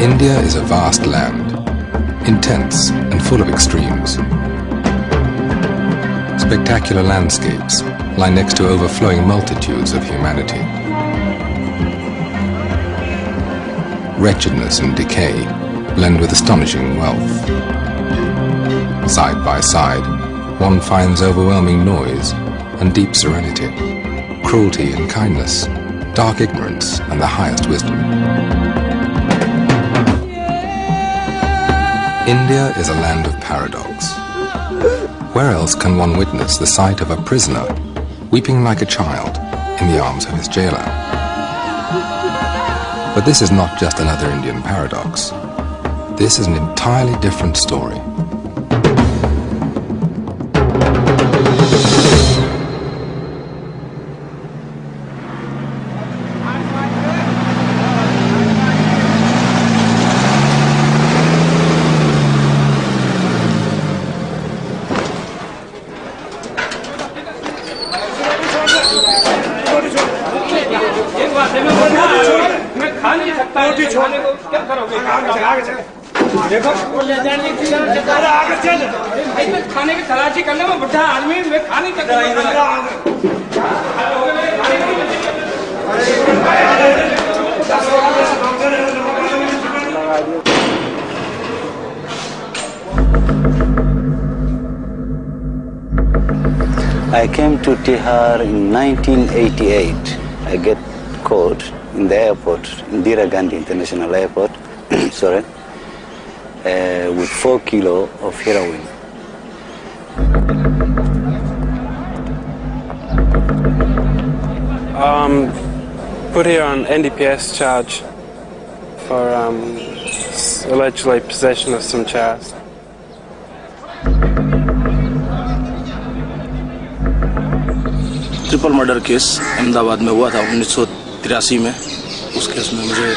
India is a vast land, intense and full of extremes. Spectacular landscapes lie next to overflowing multitudes of humanity. Wretchedness and decay blend with astonishing wealth. Side by side, one finds overwhelming noise and deep serenity, cruelty and kindness, dark ignorance and the highest wisdom. India is a land of paradox. Where else can one witness the sight of a prisoner weeping like a child in the arms of his jailer? But this is not just another Indian paradox. This is an entirely different story. I came to Tihar in 1988. I get caught in the airport, Indira Gandhi International Airport, sorry, with 4 kilos of heroin. Put here on NDPS charge for allegedly possession of some chairs. Triple murder case Ahmedabad में हुआ था 1983 में। उस case में मुझे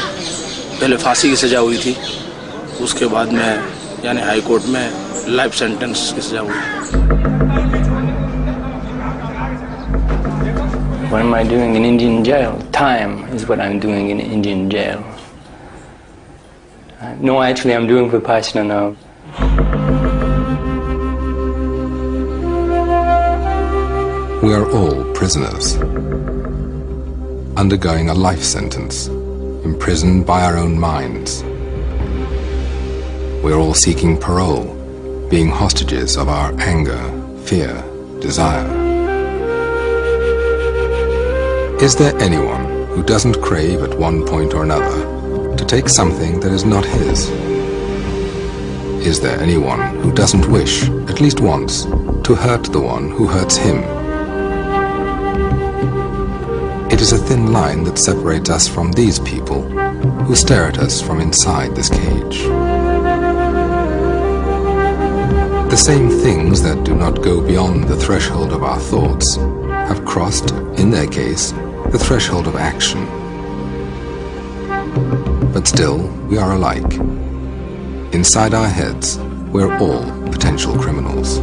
पहले फांसी की सज़ा हुई थी, उसके बाद में यानी हाई कोर्ट में लाइफ सेंटेंस की सज़ा हुई। What am I doing in Indian jail? Time is what I'm doing in Indian jail. No, actually I'm doing Vipassana now. We are all prisoners, undergoing a life sentence, imprisoned by our own minds. We are all seeking parole, being hostages of our anger, fear, desire. Is there anyone who doesn't crave at one point or another to take something that is not his? Is there anyone who doesn't wish, at least once, to hurt the one who hurts him? It is a thin line that separates us from these people who stare at us from inside this cage. The same things that do not go beyond the threshold of our thoughts have crossed, in their case, the threshold of action. But still, we are alike. Inside our heads, we're all potential criminals.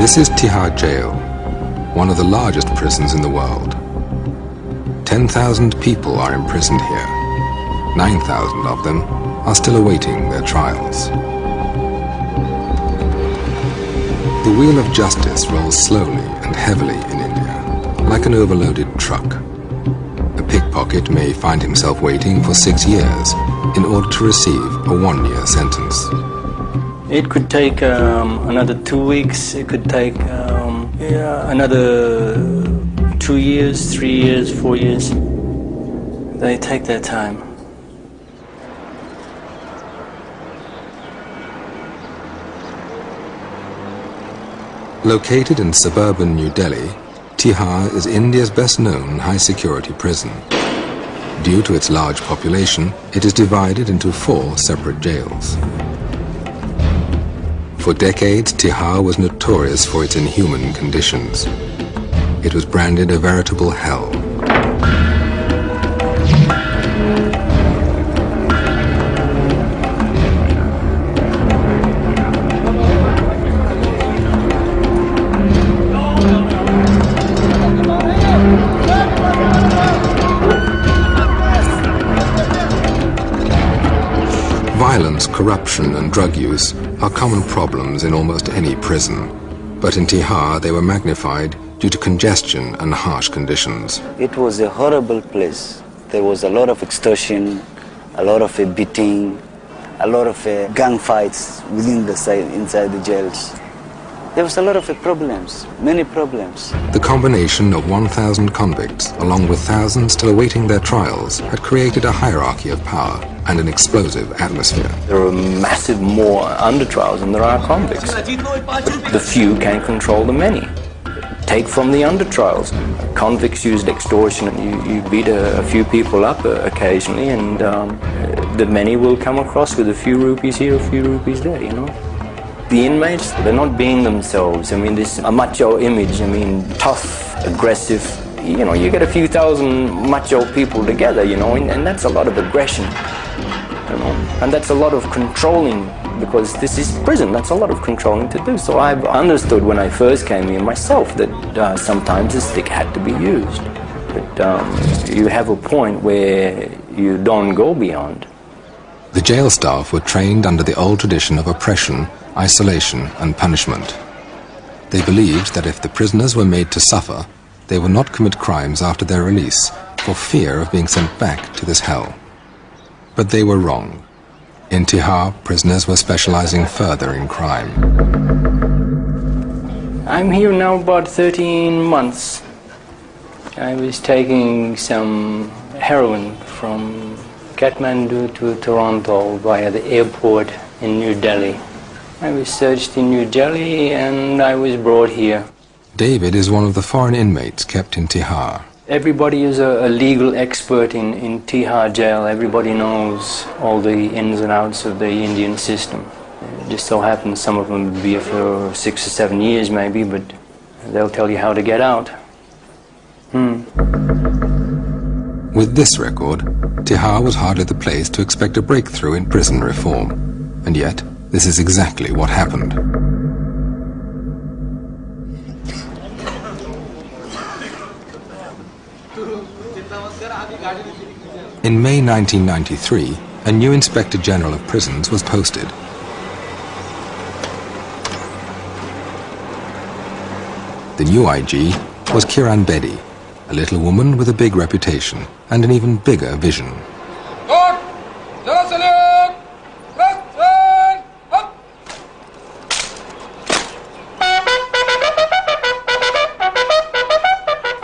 This is Tihar Jail, one of the largest prisons in the world. 10,000 people are imprisoned here. 9,000 of them are still awaiting their trials. The wheel of justice rolls slowly and heavily in India, like an overloaded truck. A pickpocket may find himself waiting for 6 years in order to receive a 1-year sentence. It could take another 2 weeks, it could take another 2 years, 3 years, 4 years. They take their time. Located in suburban New Delhi, Tihar is India's best-known high-security prison. Due to its large population, it is divided into 4 separate jails. For decades, Tihar was notorious for its inhuman conditions. It was branded a veritable hell. Violence, corruption and drug use are common problems in almost any prison, but in Tihar they were magnified due to congestion and harsh conditions. It was a horrible place. There was a lot of extortion, a lot of beating, a lot of gunfights inside the jails. There was a lot of problems, many problems. The combination of 1,000 convicts, along with thousands still awaiting their trials, had created a hierarchy of power and an explosive atmosphere. There are massive more under-trials than there are convicts. The few can control the many. Take from the under-trials. Convicts used extortion. You beat a few people up occasionally, and the many will come across with a few rupees here, a few rupees there, you know. The inmates, they're not being themselves. I mean, this a macho image, I mean, tough, aggressive. You know, you get a few thousand macho people together, you know, and that's a lot of aggression, you know. And that's a lot of controlling, because this is prison, that's a lot of controlling to do. So I've understood when I first came here myself that sometimes the stick had to be used. But you have a point where you don't go beyond. The jail staff were trained under the old tradition of oppression, isolation and punishment. They believed that if the prisoners were made to suffer, they would not commit crimes after their release for fear of being sent back to this hell. But they were wrong. In Tihar, prisoners were specializing further in crime. I'm here now about 13 months. I was taking some heroin from Kathmandu to Toronto via the airport in New Delhi. I was searched in New Delhi and I was brought here. David is one of the foreign inmates kept in Tihar. Everybody is a legal expert in Tihar jail. Everybody knows all the ins and outs of the Indian system. It just so happens some of them will be here for 6 or 7 years maybe, but they'll tell you how to get out. With this record, Tihar was hardly the place to expect a breakthrough in prison reform. And yet, this is exactly what happened. In May 1993, a new Inspector General of Prisons was posted. The new IG was Kiran Bedi, a little woman with a big reputation and an even bigger vision.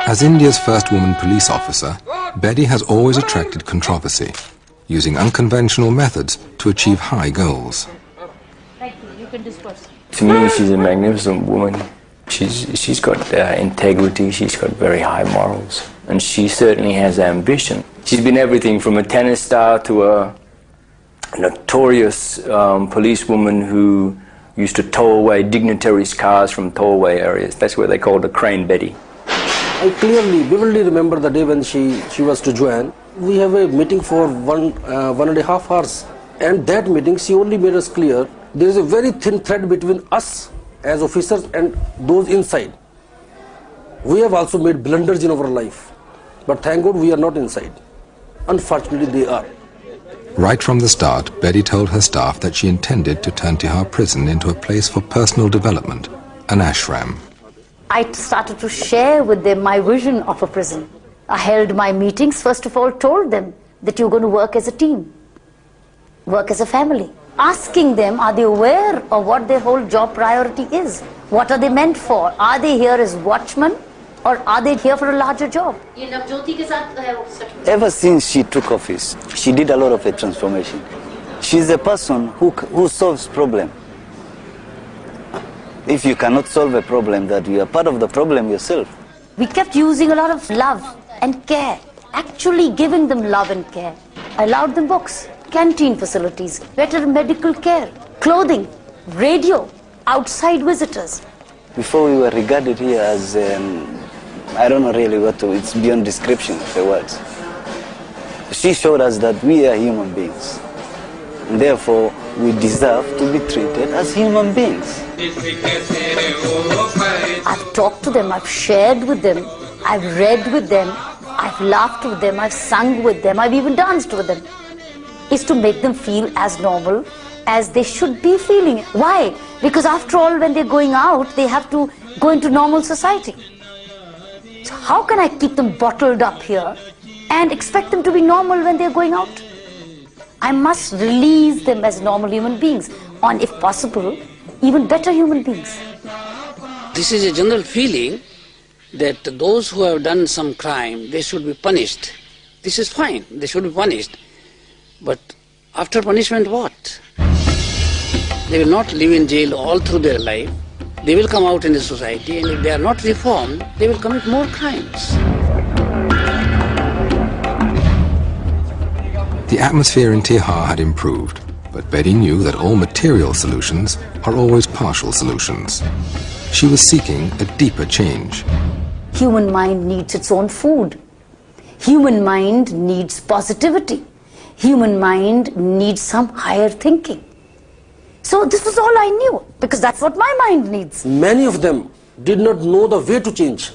As India's first woman police officer, Bedi has always attracted controversy, using unconventional methods to achieve high goals. To me, she's a magnificent woman. She's got integrity, she's got very high morals, and she certainly has ambition. She's been everything from a tennis star to a notorious policewoman who used to tow away dignitaries' cars from towaway areas. That's where they called her Crane Betty. I vividly remember the day when she was to join. We have a meeting for 1.5 hours, and that meeting she only made us clear there is a very thin thread between us as officers and those inside. We have also made blunders in our life, but thank God we are not inside. Unfortunately, they are. Right from the start, Betty told her staff that she intended to turn Tihar prison into a place for personal development, an ashram. I started to share with them my vision of a prison. I held my meetings, first of all told them that you're going to work as a team, work as a family. Asking them, are they aware of what their whole job priority is? What are they meant for? Are they here as watchmen or are they here for a larger job? Ever since she took office, she did a lot of a transformation. She's a person who solves problems. If you cannot solve a problem, that you are part of the problem yourself. We kept using a lot of love and care, actually giving them love and care. I allowed them books, canteen facilities, better medical care, clothing, radio, outside visitors. Before we were regarded here as, I don't know really what to, it's beyond description of the words. She showed us that we are human beings. And therefore, we deserve to be treated as human beings. I've talked to them, I've shared with them, I've read with them, I've laughed with them, I've sung with them, I've even danced with them. Is to make them feel as normal as they should be feeling. Why? Because after all, when they're going out, they have to go into normal society. So how can I keep them bottled up here and expect them to be normal when they're going out? I must release them as normal human beings, and if possible, even better human beings. This is a general feeling that those who have done some crime, they should be punished. This is fine, they should be punished. But after punishment, what? They will not live in jail all through their life. They will come out in the society, and if they are not reformed, they will commit more crimes. The atmosphere in Tihar had improved, but Betty knew that all material solutions are always partial solutions. She was seeking a deeper change. Human mind needs its own food. Human mind needs positivity. Human mind needs some higher thinking. So this was all I knew, because that's what my mind needs. Many of them did not know the way to change.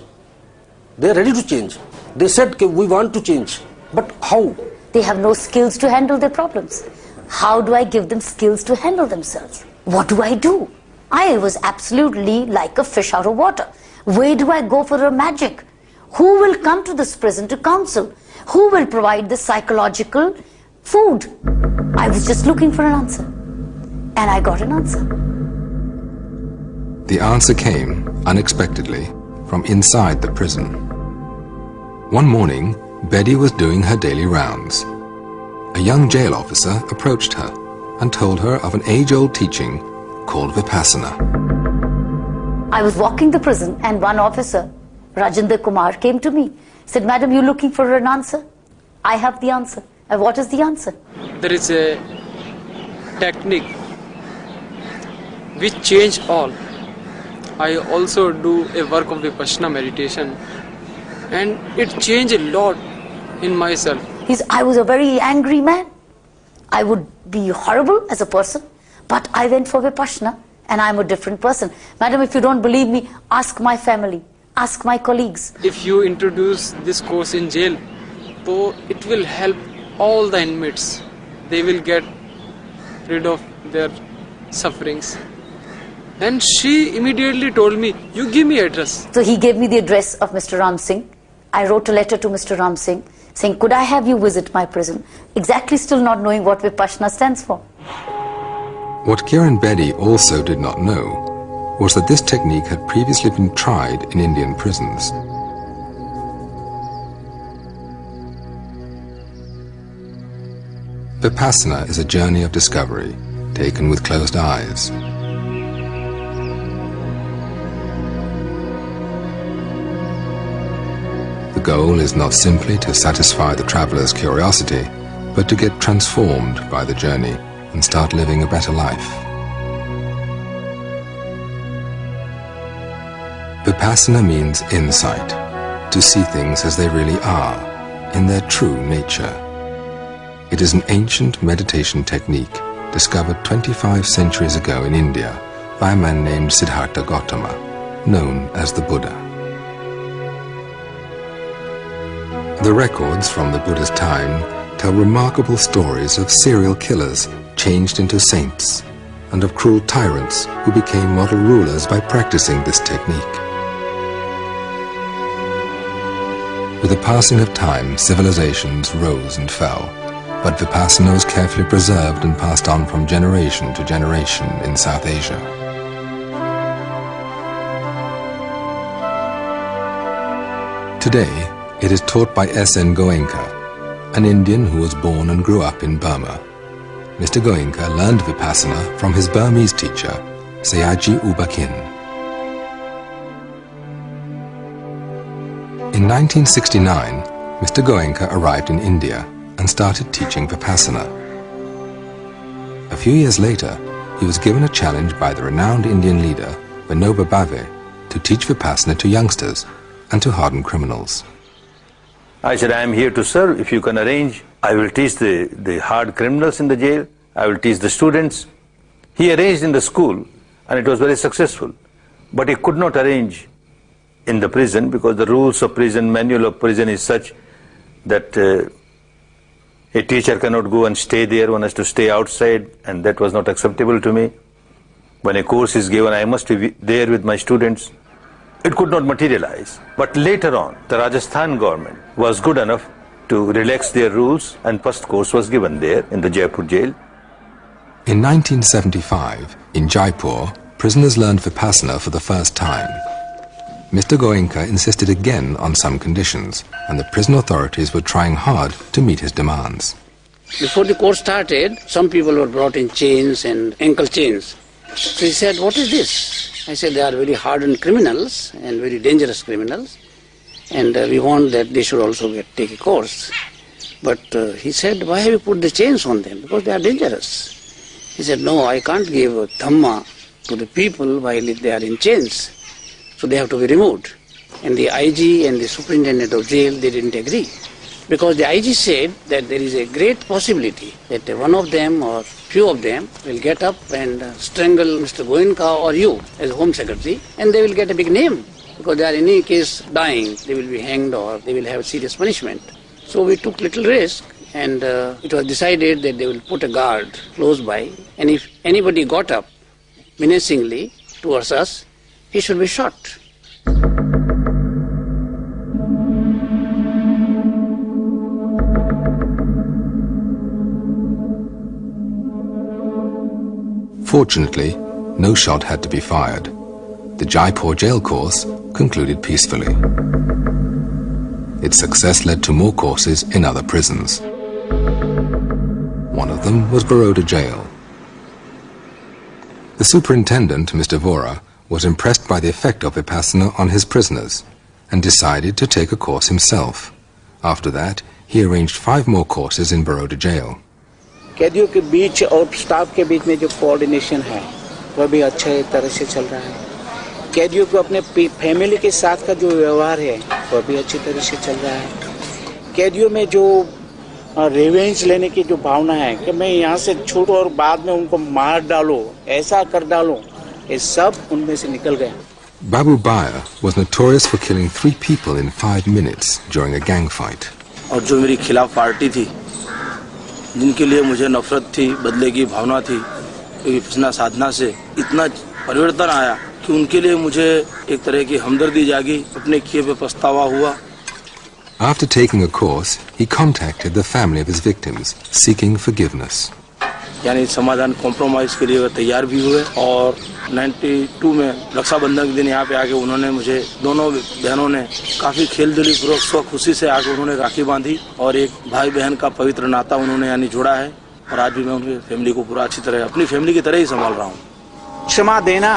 They are ready to change. They said, we want to change, but how? They have no skills to handle their problems. How do I give them skills to handle themselves? What do I do? I was absolutely like a fish out of water. Where do I go for a magic? Who will come to this prison to counsel? Who will provide the psychological food? I was just looking for an answer. And I got an answer. The answer came, unexpectedly, from inside the prison. One morning, Betty was doing her daily rounds. A young jail officer approached her and told her of an age-old teaching called Vipassana. I was walking the prison and one officer, Rajinder Kumar, came to me. Said, "Madam, you're looking for an answer? I have the answer." And what is the answer? There is a technique which change all. I also do a work of Vipassana meditation, and it changed a lot in myself. I was a very angry man. I would be horrible as a person, but I went for Vipassana and I'm a different person. Madam, if you don't believe me, ask my family, ask my colleagues. If you introduce this course in jail, so it will help all the inmates. They will get rid of their sufferings. And she immediately told me, "You give me address." So he gave me the address of Mr. Ram Singh. I wrote a letter to Mr. Ram Singh saying, "Could I have you visit my prison?" Exactly still not knowing what Vipassana stands for. What Kiran Bedi also did not know was that this technique had previously been tried in Indian prisons. Vipassana is a journey of discovery, taken with closed eyes. The goal is not simply to satisfy the traveler's curiosity, but to get transformed by the journey and start living a better life. Vipassana means insight, to see things as they really are, in their true nature. It is an ancient meditation technique discovered 25 centuries ago in India by a man named Siddhartha Gautama, known as the Buddha. The records from the Buddha's time tell remarkable stories of serial killers changed into saints and of cruel tyrants who became model rulers by practicing this technique. With the passing of time, civilizations rose and fell, but Vipassana was carefully preserved and passed on from generation to generation in South Asia. Today, it is taught by S.N. Goenka, an Indian who was born and grew up in Burma. Mr. Goenka learned Vipassana from his Burmese teacher, Sayaji Ubakin. In 1969, Mr. Goenka arrived in India and started teaching Vipassana. A few years later, he was given a challenge by the renowned Indian leader, Vinoba Bhave, to teach Vipassana to youngsters and to hardened criminals. I said, I am here to serve. If you can arrange, I will teach the hard criminals in the jail. I will teach the students. He arranged in the school, and it was very successful. But he could not arrange in the prison because the rules of prison, manual of prison is such that a teacher cannot go and stay there. One has to stay outside, and that was not acceptable to me. When a course is given, I must be there with my students. It could not materialize. But later on, the Rajasthan government was good enough to relax their rules, and first course was given there in the Jaipur jail. In 1975, in Jaipur, prisoners learned Vipassana for the first time. Mr. Goenka insisted again on some conditions, and the prison authorities were trying hard to meet his demands. Before the course started, some people were brought in chains and ankle chains. So he said, what is this? I said, they are very hardened criminals and very dangerous criminals, and we want that they should also take a course. But he said, why have you put the chains on them? Because they are dangerous. He said, no, I can't give Dhamma to the people while they are in chains. So they have to be removed. And the IG and the superintendent of jail, they didn't agree. Because the IG said that there is a great possibility that one of them or few of them will get up and strangle Mr. Goenka or you as Home Secretary, and they will get a big name. Because they are in any case dying, they will be hanged or they will have serious punishment. So we took little risk, and it was decided that they will put a guard close by, and if anybody got up menacingly towards us, he should be shot. Fortunately, no shot had to be fired. The Jaipur jail course concluded peacefully. Its success led to more courses in other prisons. One of them was Baroda jail. The superintendent, Mr. Vora, was impressed by the effect of Vipassana on his prisoners and decided to take a course himself. After that, he arranged 5 more courses in Baroda jail. कैदियों के बीच और staff के बीच में जो coordination है वह भी अच्छे तरह से चल रहा है। कैदियों को अपने फैमिली के साथ का जो व्यवहार है वह भी अच्छी तरह से चल रहा है। कैदियों में जो रिवेंज लेने की जो भावना है कि मैं यहाँ से छूटूं और बाद में उनको मार डालूं, ऐसा कर डालूं, ये सब उनमें से निकल गया। Babu Baya was notorious for killing 3 people in 5 minutes during a gang fight. और जो मेरी खिलाफ पार्टी थी, जिनके लिए मुझे नफरत थी, बदले की भावना थी, विपස්සना साधना से इतना परिवर्तन आया कि उनके लिए मुझे एक तरह की हमदर्दी जागी, अपने किए पे पछतावा हुआ। After taking a course, he contacted the family of his victims, seeking forgiveness. यानी समाधान कॉम्प्रोमाइज के लिए वो तैयार भी हुए, और 92 में रक्षाबंधन के दिन यहाँ पे आके उन्होंने मुझे, दोनों बहनों ने काफ़ी खेलदिली पूर्वक स्व खुशी से आके उन्होंने राखी बांधी और एक भाई बहन का पवित्र नाता उन्होंने यानी जोड़ा है, और आज भी मैं उनकी फैमिली को पूरा अच्छी तरह अपनी फैमिली की तरह ही संभाल रहा हूँ। क्षमा देना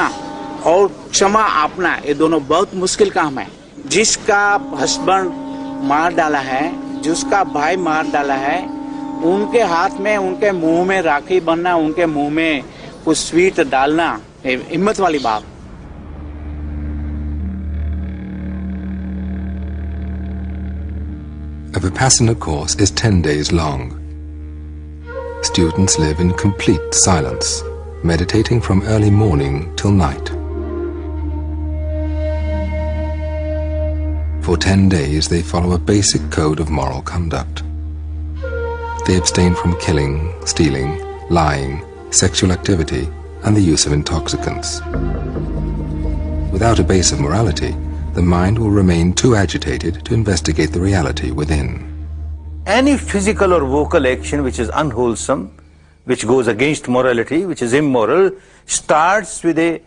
और क्षमा आपना ये दोनों बहुत मुश्किल काम है। जिसका हस्बैंड मार डाला है, जिसका भाई मार डाला है, उनके हाथ में, उनके मुंह में राखी बनना, उनके मुंह में कुछ स्वीट डालना, हिम्मत वाली बात। A Vipassana course is 10 days long. Students live in complete silence, meditating from early morning till night. For 10 days they follow a basic code of moral conduct. They abstain from killing, stealing, lying, sexual activity, and the use of intoxicants. Without a base of morality, the mind will remain too agitated to investigate the reality within. Any physical or vocal action which is unwholesome, which goes against morality, which is immoral, starts with a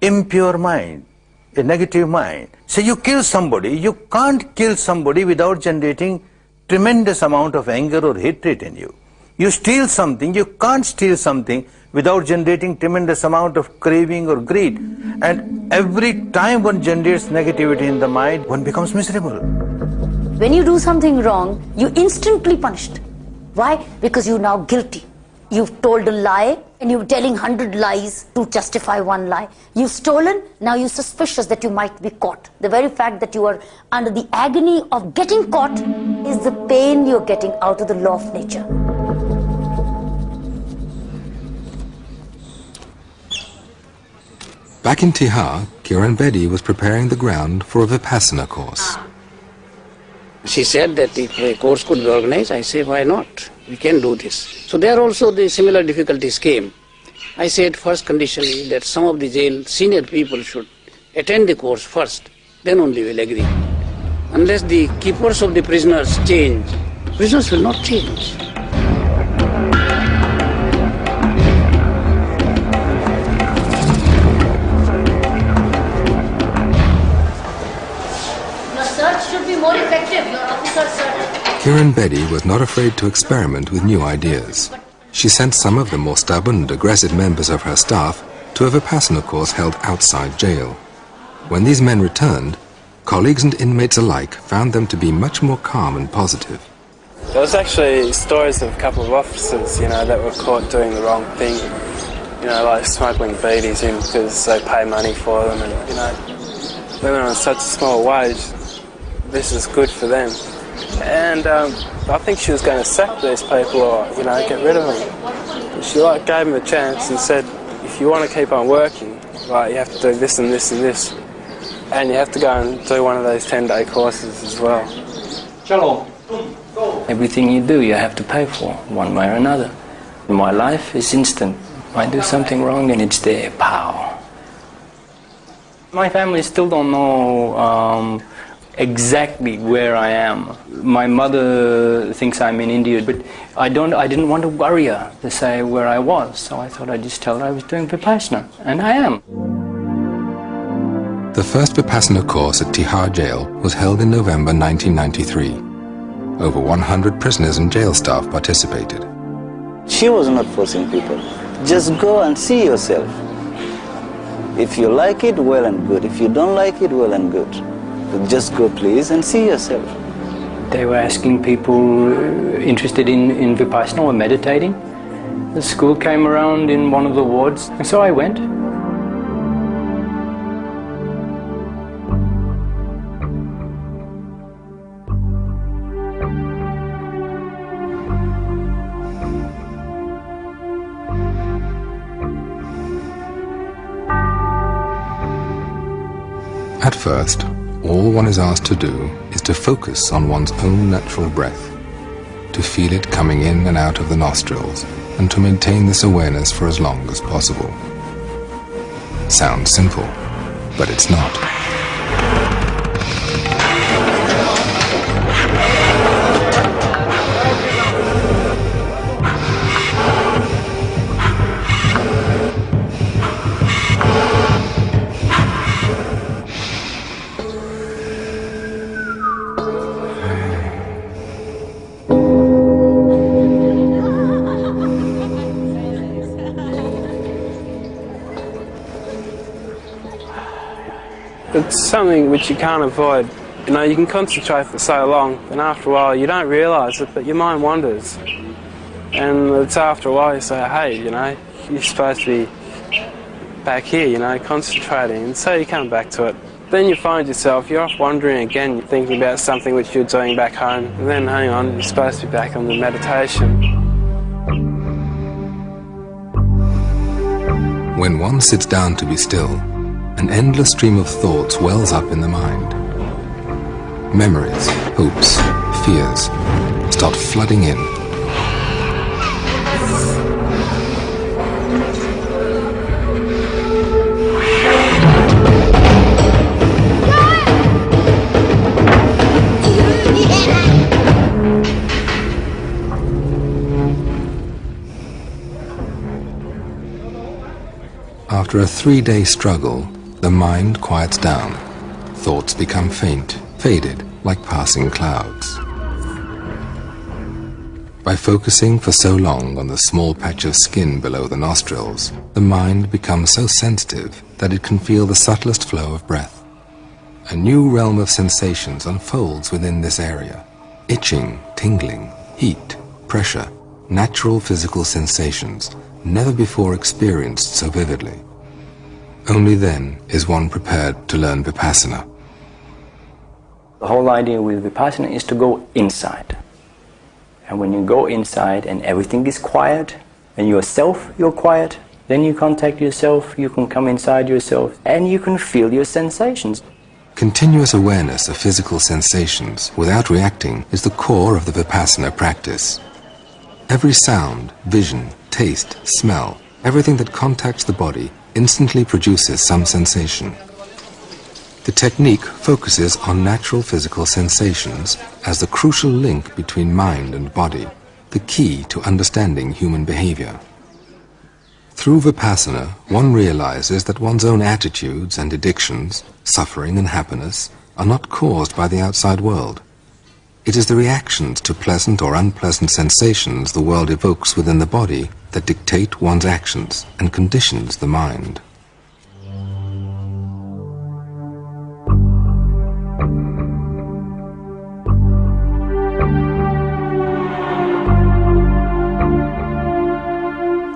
impure mind, a negative mind. So you kill somebody, you can't kill somebody without generating tremendous amount of anger or hatred in you. You steal something, you can't steal something without generating tremendous amount of craving or greed. And every time one generates negativity in the mind, one becomes miserable. When you do something wrong, you're instantly punished. Why? Because you're now guilty. You've told a lie and you're telling 100 lies to justify one lie. You've stolen, now you're suspicious that you might be caught. The very fact that you are under the agony of getting caught is the pain you're getting out of the law of nature. Back in Tihar, Kiran Bedi was preparing the ground for a Vipassana course. She said that if a course could be organized, I say, why not? We can do this. So there also the similar difficulties came. I said first condition is that some of the jail senior people should attend the course first, then only we'll agree. Unless the keepers of the prisoners change, prisoners will not change. Your search should be more effective, your officer's search. Kiran Bedi was not afraid to experiment with new ideas. She sent some of the more stubborn and aggressive members of her staff to a Vipassana course held outside jail. When these men returned, colleagues and inmates alike found them to be much more calm and positive. There was actually stories of a couple of officers, that were caught doing the wrong thing, like smuggling beedies in because they pay money for them, and, living on such a small wage, this is good for them. And I think she was going to sack these people or, get rid of them. She gave them a chance and said, if you want to keep on working, you have to do this and this and this. And you have to go and do one of those 10-day courses as well. Everything you do, you have to pay for, one way or another. My life is instant. I do something wrong and it's there, pow. My family still don't know exactly where I am. My mother thinks I'm in India, but I didn't want to worry her to say where I was, so I thought I'd just tell her I was doing Vipassana, and I am. The first Vipassana course at Tihar jail was held in November 1993. Over 100 prisoners and jail staff participated. She was not forcing people. Just go and see yourself. If you like it, well and good. If you don't like it, well and good. But just go please and see yourself. They were asking people interested in Vipassana or meditating. The school came around in one of the wards, and so I went. At first, all one is asked to do is to focus on one's own natural breath, to feel it coming in and out of the nostrils, and to maintain this awareness for as long as possible. Sounds simple, but it's not. It's something which you can't avoid. You can concentrate for so long, and after a while you don't realise it, but your mind wanders. And it's after a while you say, hey, you're supposed to be back here, concentrating, and so you come back to it. Then you find yourself, you're off wandering again, you're thinking about something which you're doing back home, and then hang on, you're supposed to be back on the meditation. When one sits down to be still, an endless stream of thoughts wells up in the mind. Memories, hopes, fears start flooding in. After a 3-day struggle, the mind quiets down. Thoughts become faint, faded, like passing clouds. By focusing for so long on the small patch of skin below the nostrils, the mind becomes so sensitive that it can feel the subtlest flow of breath. A new realm of sensations unfolds within this area. Itching, tingling, heat, pressure, natural physical sensations, never before experienced so vividly. Only then is one prepared to learn Vipassana. The whole idea with Vipassana is to go inside. And when you go inside and everything is quiet, and you're quiet, then you contact yourself, you can come inside yourself, and you can feel your sensations. Continuous awareness of physical sensations without reacting is the core of the Vipassana practice. Every sound, vision, taste, smell, everything that contacts the body instantly produces some sensation. The technique focuses on natural physical sensations as the crucial link between mind and body, the key to understanding human behavior. Through Vipassana, one realizes that one's own attitudes and addictions, suffering and happiness, are not caused by the outside world. It is the reactions to pleasant or unpleasant sensations the world evokes within the body that dictate one's actions and conditions the mind.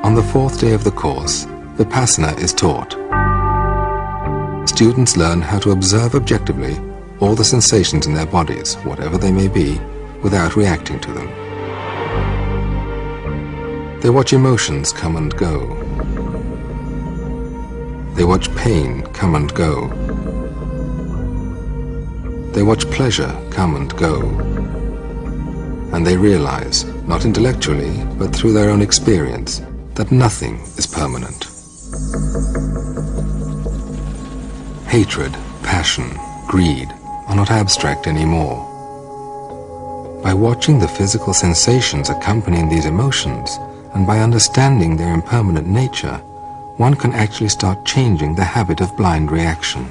On the fourth day of the course, Vipassana is taught. Students learn how to observe objectively all the sensations in their bodies, whatever they may be, without reacting to them. They watch emotions come and go. They watch pain come and go. They watch pleasure come and go. And they realize, not intellectually, but through their own experience, that nothing is permanent. Hatred, passion, greed are not abstract anymore. By watching the physical sensations accompanying these emotions, and by understanding their impermanent nature, one can actually start changing the habit of blind reaction.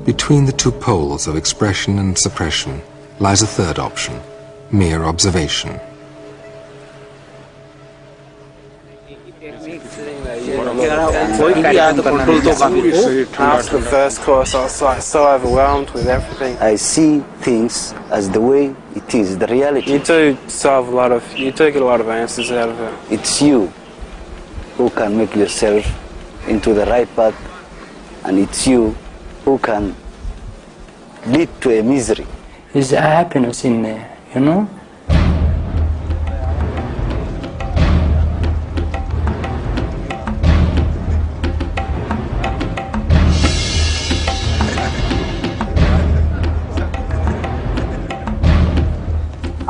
Between the two poles of expression and suppression lies a third option, mere observation. After the first course, I was like so overwhelmed with everything. I see things as the way it is, the reality. You do get a lot of answers out of it. It's you who can make yourself into the right path, and it's you who can lead to a misery. There's a happiness in there, you know?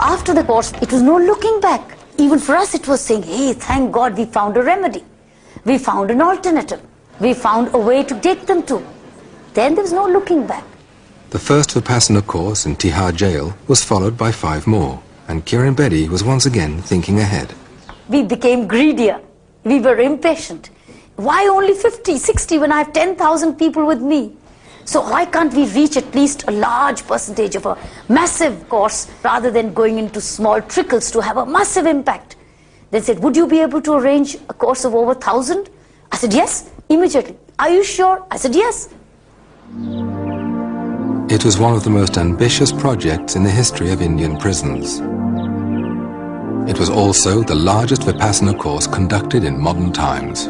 After the course, it was no looking back. Even for us, it was saying, hey, thank God we found a remedy. We found an alternative. We found a way to take them to. Then there was no looking back. The first Vipassana course in Tihar jail was followed by 5 more, and Kiran Bedi was once again thinking ahead. We became greedier. We were impatient. Why only 50, 60 when I have 10,000 people with me? So why can't we reach at least a large percentage of a massive course rather than going into small trickles to have a massive impact? They said, would you be able to arrange a course of over 1,000? I said, yes, immediately. Are you sure? I said, yes. It was one of the most ambitious projects in the history of Indian prisons. It was also the largest Vipassana course conducted in modern times.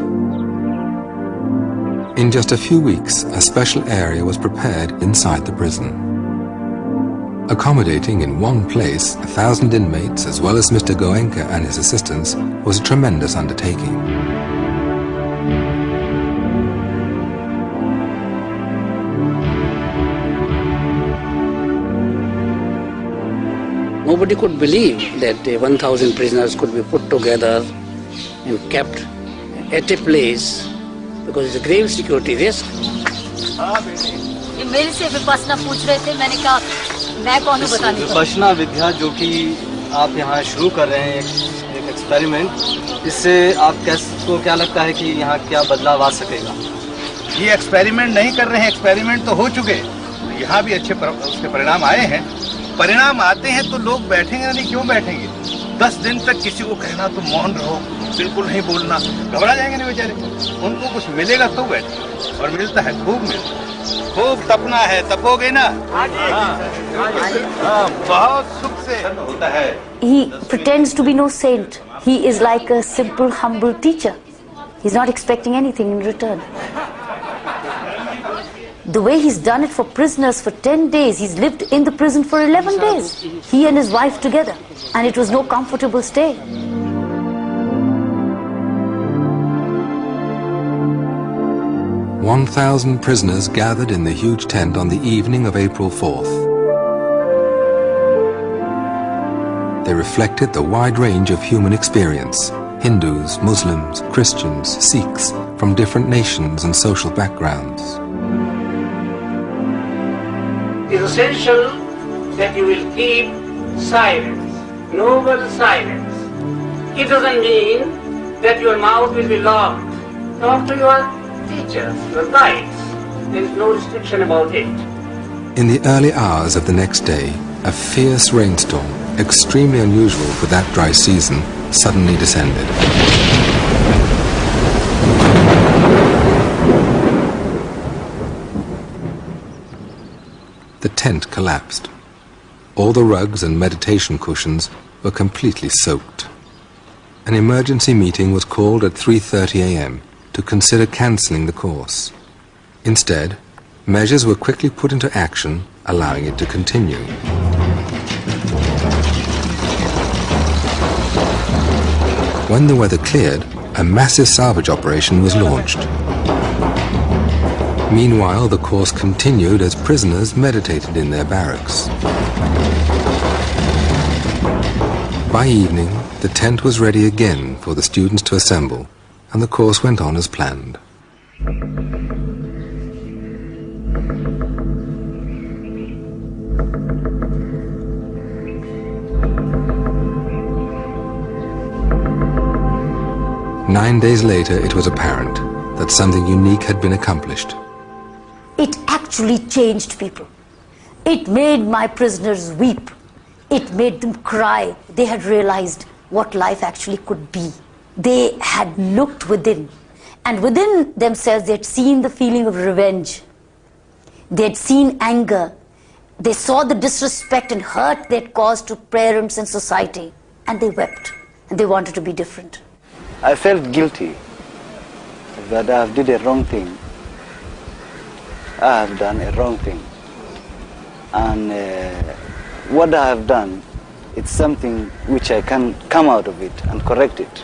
In just a few weeks, a special area was prepared inside the prison. Accommodating in one place 1,000 inmates as well as Mr. Goenka and his assistants was a tremendous undertaking. Nobody could believe that 1,000 prisoners could be put together and kept at a place because it's a grave security risk. मेरे से विपස්සना पूछ रहे थे, मैंने कहा मैं कौन हूँ बताने को। विपස්සना विद्या जो कि आप यहाँ शुरू कर रहे हैं एक एक्सपेरिमेंट, इससे आप को क्या लगता है कि यहाँ क्या बदलाव आ सकेगा? ये एक्सपेरिमेंट नहीं कर रहे हैं, एक्सपेरिमेंट तो हो चुके, यहाँ भी अच्छे उसके परिणाम आए हैं, परिणाम आते हैं तो लोग बैठेंगे नहीं, क्यों बैठेंगे? 10 दिन तक किसी को कहना तो मौन रहो, बिल्कुल नहीं बोलना, घबरा जाएंगे नहीं बेचारे। उनको कुछ मिलेगा तो बैठे, और मिलता है, खूब मिलता है। खूब तपना है, तपोगे ना? बहुत सुख से होता है। He pretends to be no saint. He is like a simple, humble teacher. He's not expecting anything in return. The way he's done it for prisoners for 10 days, he's lived in the prison for 11 days. He and his wife together. And it was no comfortable stay. One 1,000 prisoners gathered in the huge tent on the evening of April 4th. They reflected the wide range of human experience. Hindus, Muslims, Christians, Sikhs, from different nations and social backgrounds. It is essential that you will keep silence, noble silence. It doesn't mean that your mouth will be locked. Talk to your teachers, your guides. There is no restriction about it. In the early hours of the next day, a fierce rainstorm, extremely unusual for that dry season, suddenly descended. The tent collapsed. All the rugs and meditation cushions were completely soaked. An emergency meeting was called at 3:30 a.m. to consider cancelling the course. Instead, measures were quickly put into action, allowing it to continue. When the weather cleared, a massive salvage operation was launched. Meanwhile, the course continued as prisoners meditated in their barracks. By evening, the tent was ready again for the students to assemble, and the course went on as planned. Nine days later, it was apparent that something unique had been accomplished. It actually changed people. It made my prisoners weep. It made them cry. They had realized what life actually could be. They had looked within, and within themselves they had seen the feeling of revenge. They had seen anger. They saw the disrespect and hurt they had caused to parents and society, and they wept, and they wanted to be different. I felt guilty that I have did a wrong thing. I have done a wrong thing. And what I have done, it's something which I can come out of it and correct it.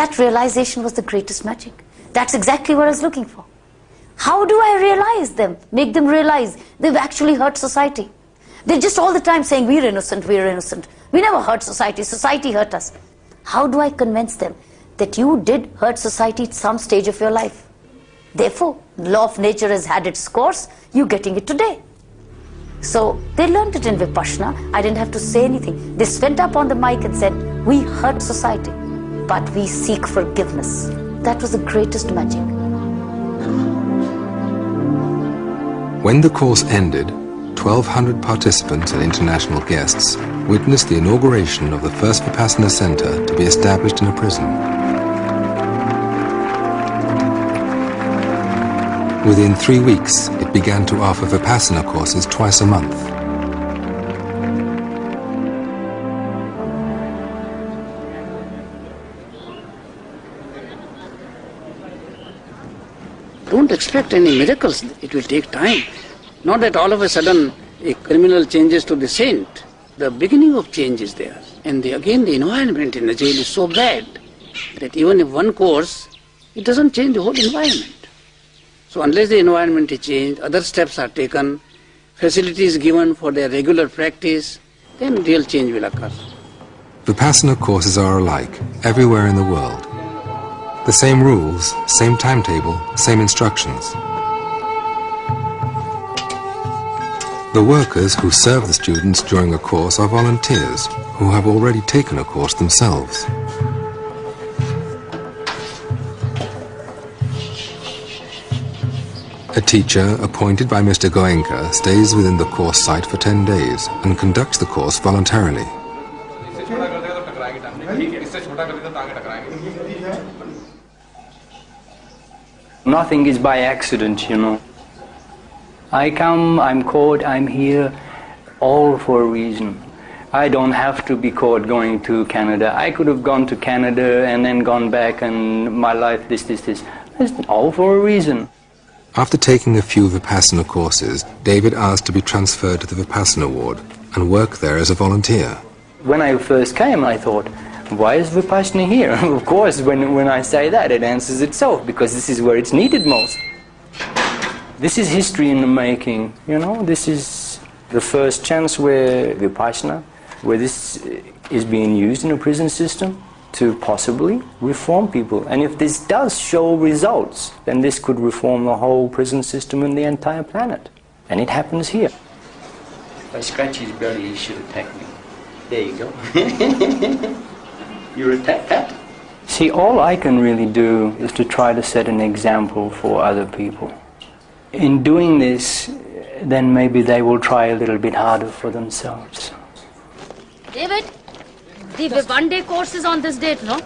That realization was the greatest magic. That's exactly what I was looking for. How do I realize them? Make them realize they've actually hurt society. They're just all the time saying, we're innocent, we're innocent. We never hurt society, society hurt us. How do I convince them that you did hurt society at some stage of your life? Therefore, the law of nature has had its course, you're getting it today. So they learned it in Vipassana. I didn't have to say anything. They went up on the mic and said, we hurt society, but we seek forgiveness. That was the greatest magic. When the course ended, 1,200 participants and international guests witnessed the inauguration of the first Vipassana center to be established in a prison. Within 3 weeks, it began to offer Vipassana courses twice a month. Don't expect any miracles. It will take time. Not that all of a sudden a criminal changes to the saint. The beginning of change is there. And again the environment in the jail is so bad that even if one course, it doesn't change the whole environment. So unless the environment is changed, other steps are taken, facilities given for their regular practice, then real change will occur. Vipassana courses are alike everywhere in the world. The same rules, same timetable, same instructions. The workers who serve the students during a course are volunteers who have already taken a course themselves. A teacher appointed by Mr. Goenka stays within the course site for 10 days and conducts the course voluntarily. Nothing is by accident, you know. I come, I'm caught, I'm here, all for a reason. I don't have to be caught going to Canada. I could have gone to Canada and then gone back and my life this. It's all for a reason. After taking a few Vipassana courses, David asked to be transferred to the Vipassana ward and work there as a volunteer. When I first came, I thought, why is Vipassana here? Of course, when I say that, it answers itself, because this is where it's needed most. This is history in the making, you know. This is the first chance where Vipassana, where this is being used in a prison system to possibly reform people. And if this does show results, then this could reform the whole prison system and the entire planet. And it happens here. If I scratch his belly, he should attack me. There you go. You're a cat. See, all I can really do is to try to set an example for other people. In doing this, then maybe they will try a little bit harder for themselves. David, the one-day course is on this date, no?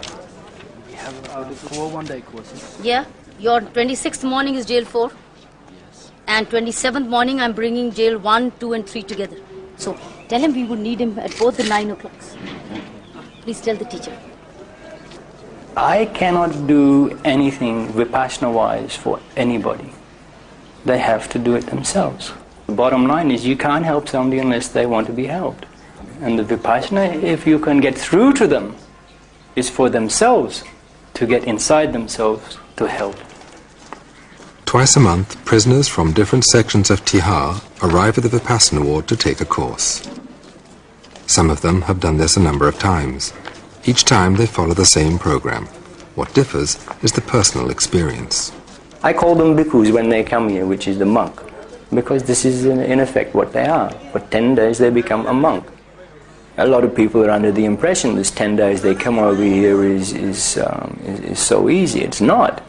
We have 4 one-day courses. Yeah. Your 26th morning is jail 4. Yes. And 27th morning I'm bringing jail 1, 2 and 3 together. So tell him we would need him at both the 9 o'clocks. Please tell the teacher. I cannot do anything Vipassana-wise for anybody. They have to do it themselves. The bottom line is you can't help somebody unless they want to be helped. And the Vipassana, if you can get through to them, is for themselves, to get inside themselves to help. Twice a month, prisoners from different sections of Tihar arrive at the Vipassana ward to take a course. Some of them have done this a number of times. Each time they follow the same program. What differs is the personal experience. I call them bhikkhus when they come here, which is the monk, because this is in effect what they are. For 10 days they become a monk. A lot of people are under the impression this 10 days they come over here is so easy. It's not.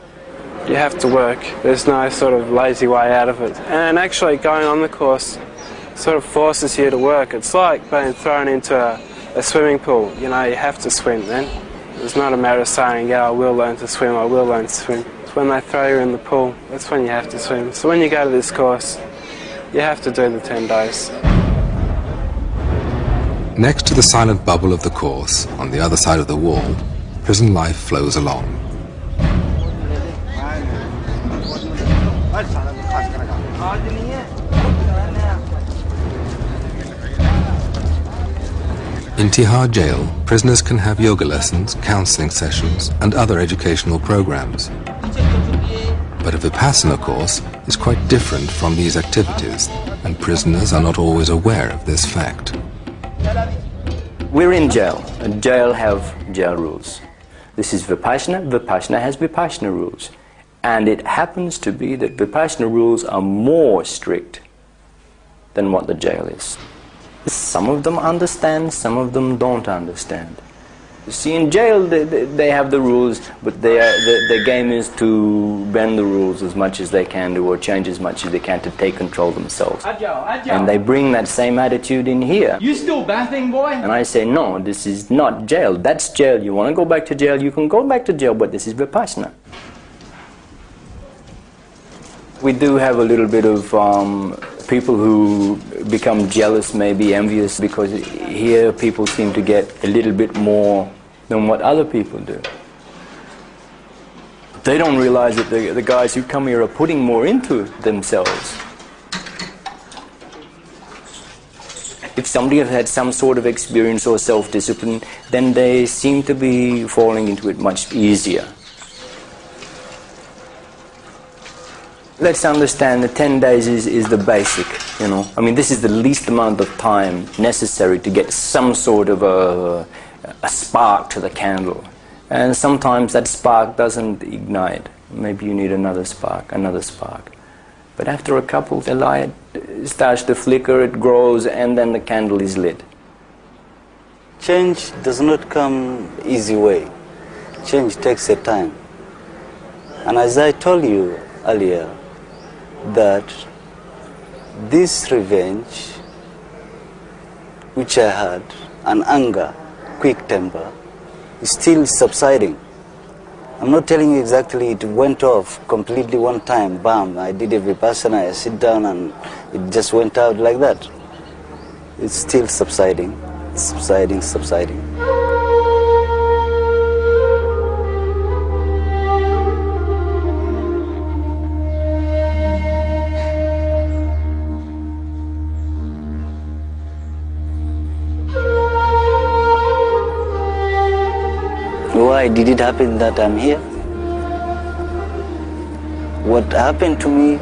You have to work. There's no sort of lazy way out of it. And actually going on the course sort of forces you to work. It's like being thrown into a swimming pool. You know, you have to swim then. It's not a matter of saying, yeah, I will learn to swim, I will learn to swim. It's when they throw you in the pool, that's when you have to swim. So when you go to this course, you have to do the 10 days. Next to the silent bubble of the course, on the other side of the wall, prison life flows along. In Tihar jail, prisoners can have yoga lessons, counseling sessions, and other educational programs. But a Vipassana course is quite different from these activities, and prisoners are not always aware of this fact. We're in jail, and jail have jail rules. This is Vipassana, Vipassana has Vipassana rules. And it happens to be that Vipassana rules are more strict than what the jail is. Some of them understand, some of them don't understand. You see, in jail they have the rules, but the game is to bend the rules as much as they can do, or change as much as they can to take control themselves. And they bring that same attitude in here. You still bathing, boy? And I say, no, this is not jail. That's jail. You want to go back to jail, you can go back to jail, but this is Vipassana. We do have a little bit of people who become jealous, maybe envious, because here people seem to get a little bit more than what other people do. They don't realize that the guys who come here are putting more into themselves. If somebody has had some sort of experience or self-discipline, then they seem to be falling into it much easier. Let's understand that 10 days is the basic, you know. I mean, this is the least amount of time necessary to get some sort of a spark to the candle. And sometimes that spark doesn't ignite. Maybe you need another spark, another spark. But after a couple, the light starts to flicker, it grows, and then the candle is lit. Change does not come easy way. Change takes a time. And as I told you earlier, that this revenge which I had, and anger, quick temper, is still subsiding. I'm not telling you exactly it went off completely one time, bam, I did a Vipassana, I sit down and it just went out like that. It's still subsiding, subsiding, subsiding. Why did it happen that I'm here? What happened to me,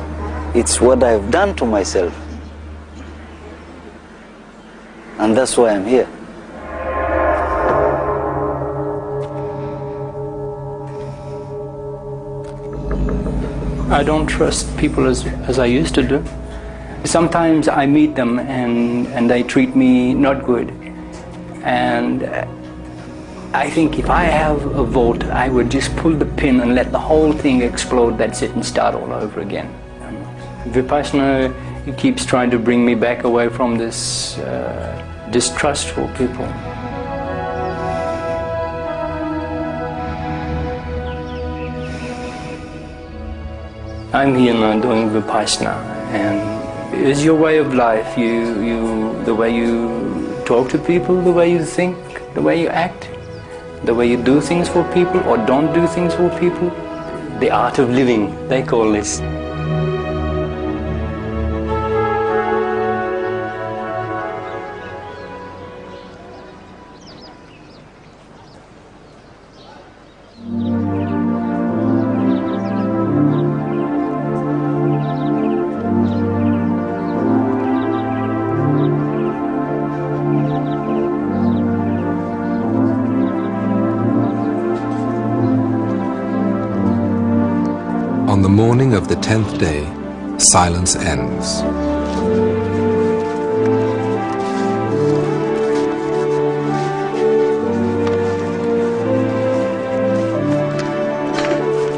it's what I've done to myself. And that's why I'm here. I don't trust people as I used to do. Sometimes I meet them and they treat me not good. And I think if I have a vote, I would just pull the pin and let the whole thing explode, that's it, and start all over again. Vipassana keeps trying to bring me back away from this distrustful people. I'm here now doing Vipassana, and it's your way of life. The way you talk to people, the way you think, the way you act, the way you do things for people or don't do things for people. The art of living, they call this. On the morning of the 10th day, silence ends.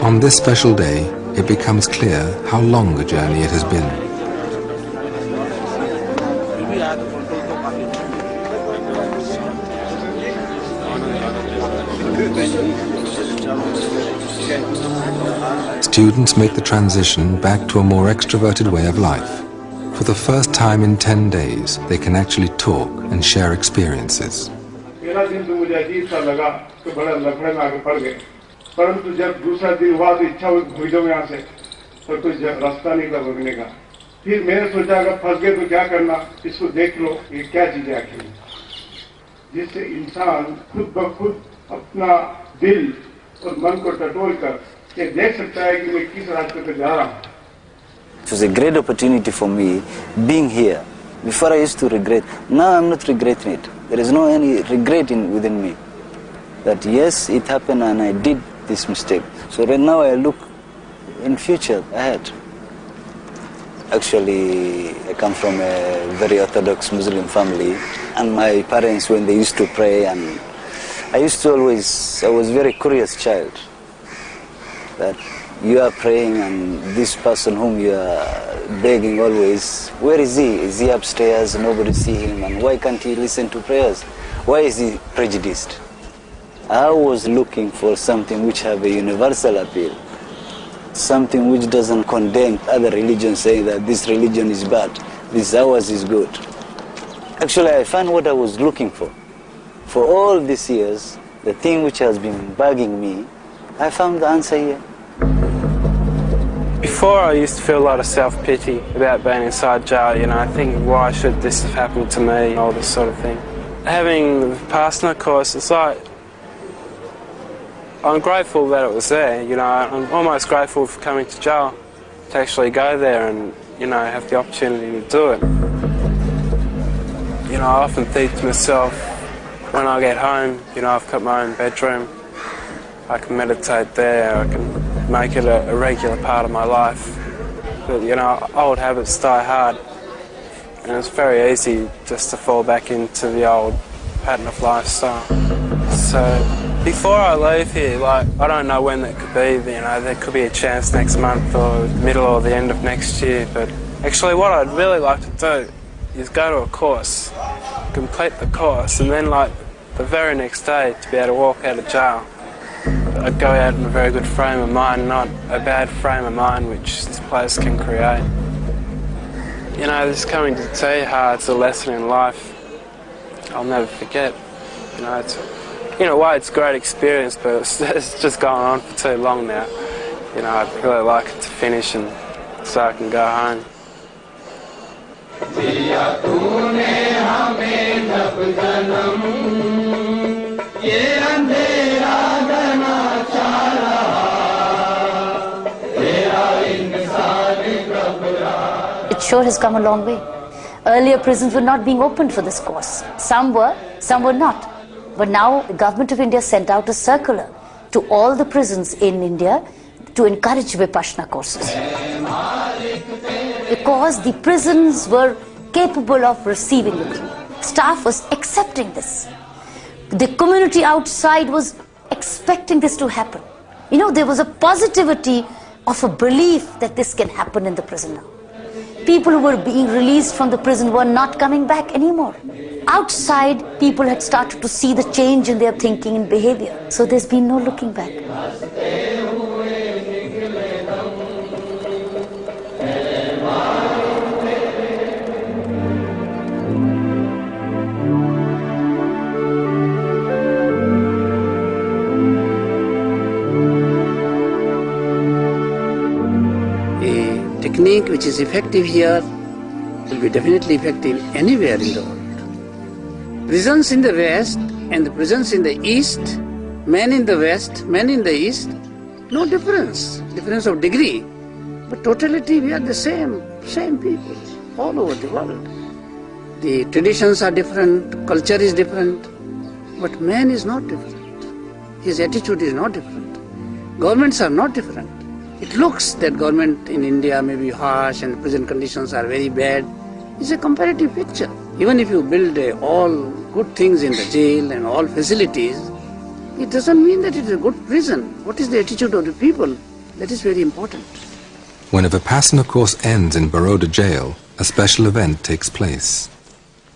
On this special day, it becomes clear how long a journey it has been. Students make the transition back to a more extroverted way of life. For the first time in 10 days, they can actually talk and share experiences. परंतु जब दूसरा दिन हुआ तो इच्छा हुई भूल जाऊं यहाँ से तो कोई रास्ता निकला भगने का। फिर मैंने सोचा अगर फंस गए तो क्या करना, इसको देख लो ये क्या चीज है आखिर, जिससे इंसान खुद ब खुद अपना दिल और मन को टटोल कर ये देख सकता है कि मैं किस रास्ते पे जा रहा हूँ. It was a great opportunity for me being here. Before I used to regret. Now I'm not regretting it. There is no any regret within me. That yes, it happened and I did this mistake. So right now I look in future ahead. Actually, I come from a very orthodox Muslim family, and my parents, when they used to pray, and I was a very curious child. That you are praying and this person whom you are begging always, where is he? Is he upstairs? Nobody see him, and why can't he listen to prayers? Why is he prejudiced? I was looking for something which have a universal appeal, something which doesn't condemn other religions, saying that this religion is bad, this ours is good. Actually, I found what I was looking for. For all these years, the thing which has been bugging me, I found the answer here. Before I used to feel a lot of self-pity about being inside jail, I think, why should this have happened to me, all this sort of thing. Having the Vipassana course, it's like, I'm grateful that it was there, I'm almost grateful for coming to jail, to actually go there and, have the opportunity to do it. I often think to myself, when I get home, I've got my own bedroom, I can meditate there, I can make it a regular part of my life. But, old habits die hard, and it's very easy just to fall back into the old pattern of lifestyle. So, Before I leave here, like, I don't know when that could be, you know, there could be a chance next month or middle or the end of next year, but actually what I'd really like to do is go to a course, complete the course, and then, like, the very next day to be able to walk out of jail. I'd go out in a very good frame of mind, not a bad frame of mind which this place can create. You know, this coming to Tihar, it's a lesson in life I'll never forget. You know, it's, in a way it's a great experience, but it's just gone on for too long now. You know, I'd really like it to finish and so I can go home. It sure has come a long way. Earlier prisons were not being opened for this course. Some were not. But now the government of India sent out a circular to all the prisons in India to encourage Vipassana courses. Because the prisons were capable of receiving it. Staff was accepting this. The community outside was expecting this to happen. You know, there was a positivity of a belief that this can happen in the prison now. People who were being released from the prison were not coming back anymore. Outside, people had started to see the change in their thinking and behavior. So there's been no looking back. A technique which is effective here will be definitely effective anywhere in the world. Prisons in the West and the prisons in the East, men in the West, men in the East, no difference of degree. But totality, we are the same people all over the world. The traditions are different, culture is different, but man is not different. His attitude is not different. Governments are not different. It looks that government in India may be harsh and prison conditions are very bad. It's a comparative picture. Even if you build all good things in the jail and all facilities, it doesn't mean that it is a good prison. What is the attitude of the people? That is very important. When a Vipassana course ends in Baroda jail, a special event takes place.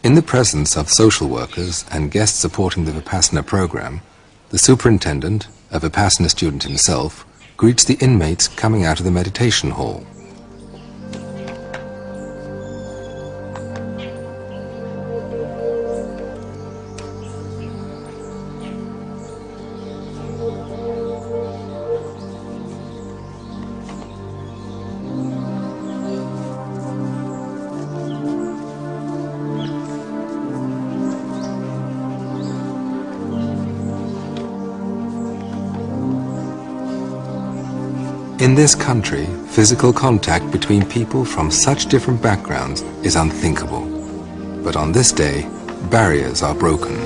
In the presence of social workers and guests supporting the Vipassana program, the superintendent, a Vipassana student himself, greets the inmates coming out of the meditation hall. In this country, physical contact between people from such different backgrounds is unthinkable. But on this day, barriers are broken.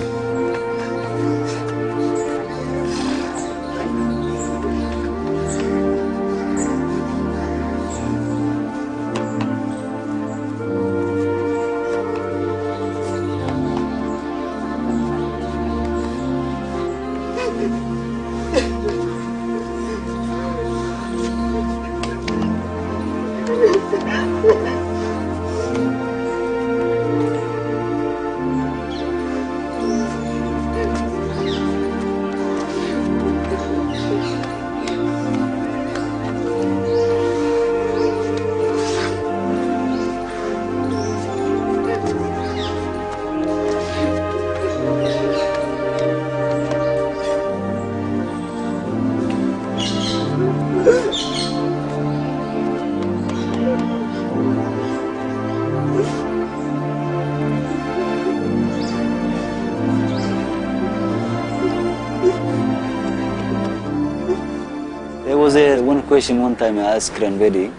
There was one question one time I asked Ranbedi.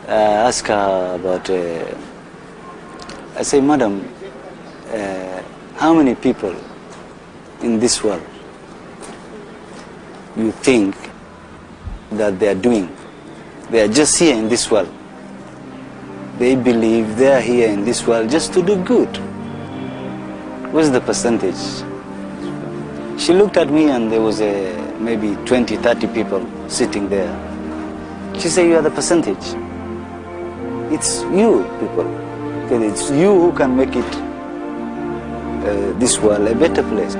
I asked her about, I say, Madam, how many people in this world you think that they are doing? They are just here in this world. They believe they are here in this world just to do good. What's the percentage? She looked at me and there was maybe 20, 30 people sitting there. She said, you are the percentage. It's you people. Okay, it's you who can make it this world a better place.